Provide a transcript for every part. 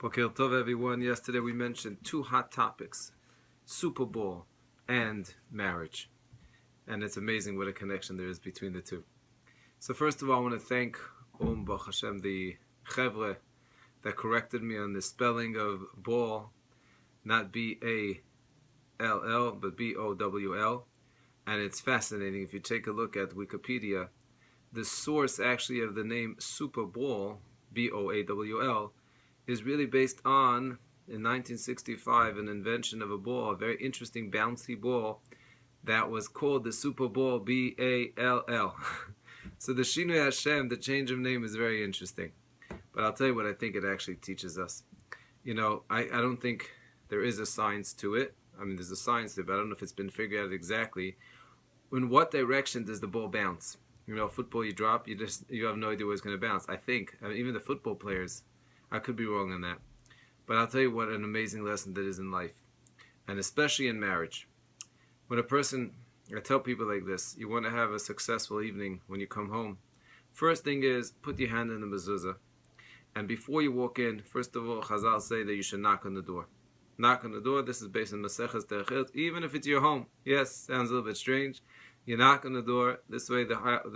Boker Tov, everyone. Yesterday we mentioned two hot topics, Super Bowl and marriage. And it's amazing what a connection there is between the two. So first of all, I want to thank Baruch Hashem, the Chevre, that corrected me on the spelling of ball, not B-A-L-L, but B-O-W-L. And it's fascinating. If you take a look at Wikipedia, the source actually of the name Super Bowl, B-O-A-W-L, is really based on, in 1965, an invention of a ball, a very interesting bouncy ball that was called the Super Bowl, B-A-L-L. So the Shinui Hashem, the change of name, is very interesting. But I'll tell you what I think it actually teaches us. You know, I don't think there is a science to it. I mean, there's a science to it, but I don't know if it's been figured out exactly. In what direction does the ball bounce? You know, football you drop, you have no idea where it's going to bounce. I think, even the football players, I could be wrong on that. But I'll tell you what an amazing lesson that is in life. And especially in marriage. When a person, I tell people like this, you want to have a successful evening when you come home. First thing is, put your hand in the mezuzah. And before you walk in, first of all, Chazal say that you should knock on the door. Knock on the door, this is based on Maseches Terechot, even if it's your home. Yes, sounds a little bit strange. You knock on the door, this way the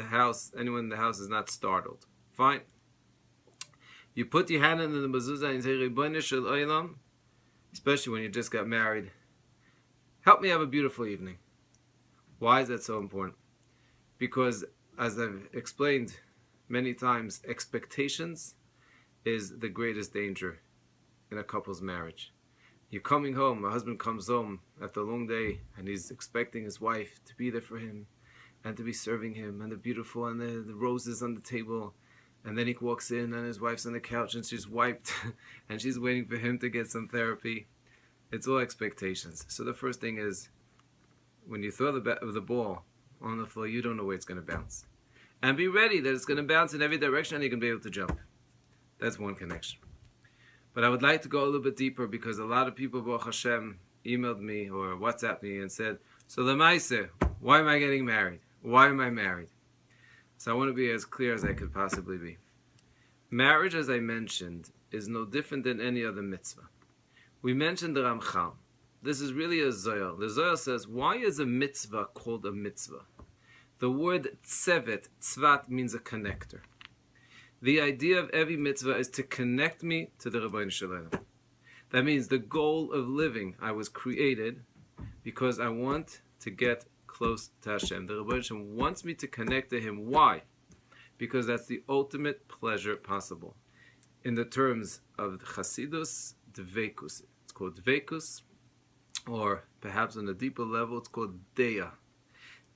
house, anyone in the house is not startled. Fine. You put your hand in the mezuzah and say, Ribono shel Olam, especially when you just got married, help me have a beautiful evening. Why is that so important? Because, as I've explained many times, expectations is the greatest danger in a couple's marriage. You're coming home, a husband comes home after a long day, and he's expecting his wife to be there for him, and to be serving him, and the beautiful, and the roses on the table. And then he walks in and his wife's on the couch and she's wiped and she's waiting for him to get some therapy. It's all expectations. So the first thing is, when you throw the ball on the floor, you don't know where it's going to bounce. And be ready that it's going to bounce in every direction and you're going to be able to jump. That's one connection. But I would like to go a little bit deeper because a lot of people, Baruch Hashem, emailed me or WhatsApped me and said, so Lemaise, why am I getting married? Why am I married? So I want to be as clear as I could possibly be. Marriage, as I mentioned, is no different than any other mitzvah. We mentioned the Ramchal. This is really a Zohar. The Zohar says, why is a mitzvah called a mitzvah? The word tzevet, tzvat, means a connector. The idea of every mitzvah is to connect me to the Ribono shel Olam. That means the goal of living, I was created because I want to get close to Hashem. The Ribono shel Olam wants me to connect to Him. Why? Because that's the ultimate pleasure possible. In the terms of Chasidus, Dveikus. It's called Dveikus, or perhaps on a deeper level, it's called Deya.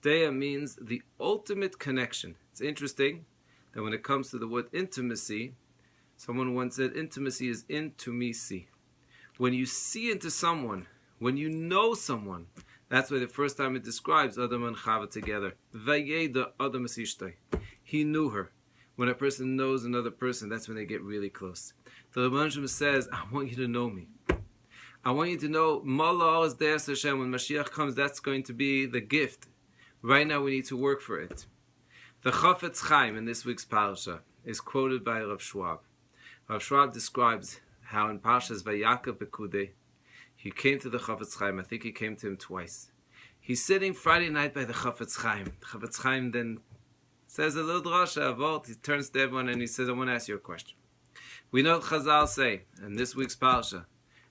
Deya means the ultimate connection. It's interesting that when it comes to the word intimacy, someone once said intimacy is intimacy. When you see into someone, when you know someone, that's why the first time it describes Adam and Chava together. Vayeda Adam Esishtay. He knew her. When a person knows another person, that's when they get really close. The Ribono shel Olam says, I want you to know me. I want you to know, Mala is there, Hashem. When Mashiach comes, that's going to be the gift. Right now, we need to work for it. The Chafetz Chaim in this week's Parsha is quoted by Rav Schwab. Rav Schwab describes how in Parshas Vayakov Pekudei, he came to the Chafetz Chaim. I think he came to him twice. He's sitting Friday night by the Chafetz Chaim. The Chafetz Chaim then says a little drasha, a vault. He turns to everyone and he says, I want to ask you a question. We know what Chazal say in this week's Parsha.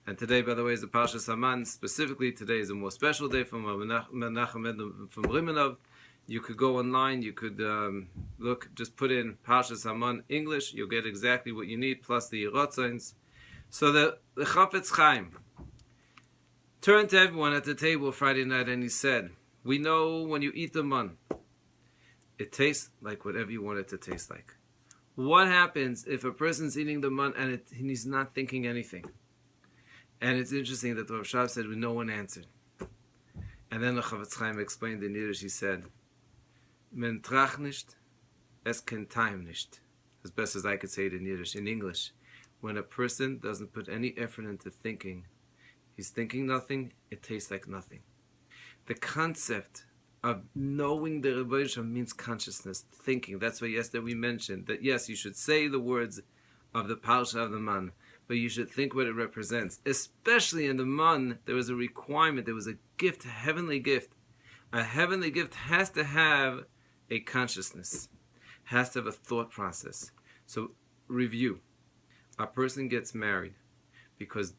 And today, by the way, is the Parsha Saman. Specifically, today is a more special day from Menachem from Rimanov. You could go online, you could look, just put in Parsha Saman English. You'll get exactly what you need, plus the Yerotzins. So the Chafetz Chaim turned to everyone at the table Friday night and he said, we know when you eat the man, it tastes like whatever you want it to taste like. What happens if a person's eating the man and he's not thinking anything? And it's interesting that Rav Shab said, no one answered. And then the Chafetz Chaim explained in Yiddish, he said, Men trach nicht, es ken time nicht. As best as I could say it in Yiddish. In English, when a person doesn't put any effort into thinking, he's thinking nothing, it tastes like nothing. The concept of knowing the Ribono shel Olam means consciousness, thinking. That's why yesterday we mentioned that yes, you should say the words of the Parsha of the Man, but you should think what it represents. Especially in the man, there was a requirement, there was a gift, a heavenly gift. A heavenly gift has to have a consciousness, has to have a thought process. So, review. A person gets married because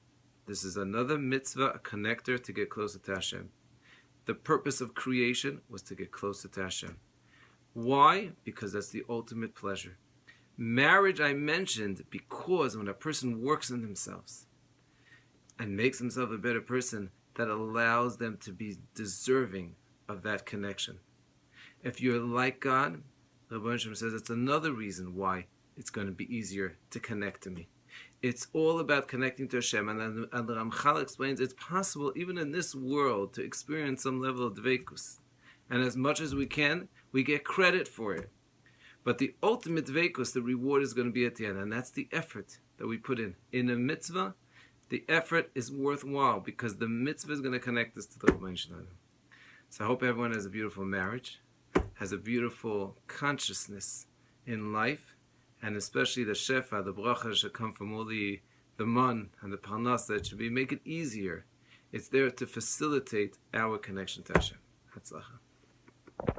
this is another mitzvah, a connector to get closer to Hashem. The purpose of creation was to get closer to Hashem. Why? Because that's the ultimate pleasure. Marriage I mentioned because when a person works on themselves and makes himself a better person, that allows them to be deserving of that connection. If you're like God, Rabbi Daniel says it's another reason why it's going to be easier to connect to me. It's all about connecting to Hashem. And the Ramchal explains it's possible even in this world to experience some level of dveikus. And as much as we can, we get credit for it. But the ultimate dveikus, the reward is going to be at the end. And that's the effort that we put in. In a mitzvah, the effort is worthwhile because the mitzvah is going to connect us to the Rabbi Daniel. So I hope everyone has a beautiful marriage, has a beautiful consciousness in life, and especially the shefa, the bracha should come from all the man and the parnas that should make it easier. It's there to facilitate our connection to Hashem. Hatzlacha.